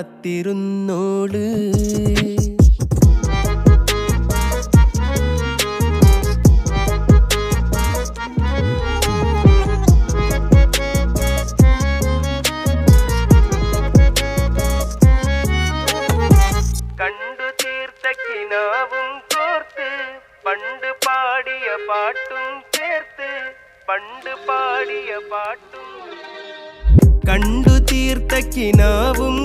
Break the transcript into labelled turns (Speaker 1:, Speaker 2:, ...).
Speaker 1: കാത്തിരുന്നോള്. കണ്ടു തീർത്ത കിനാവും കോർത്ത് പണ്ട് പാടിയ പാട്ടും ചേർത്ത് പണ്ട് പാടിയ പാട്ടും. കണ്ടു തീർത്ത കിനാവും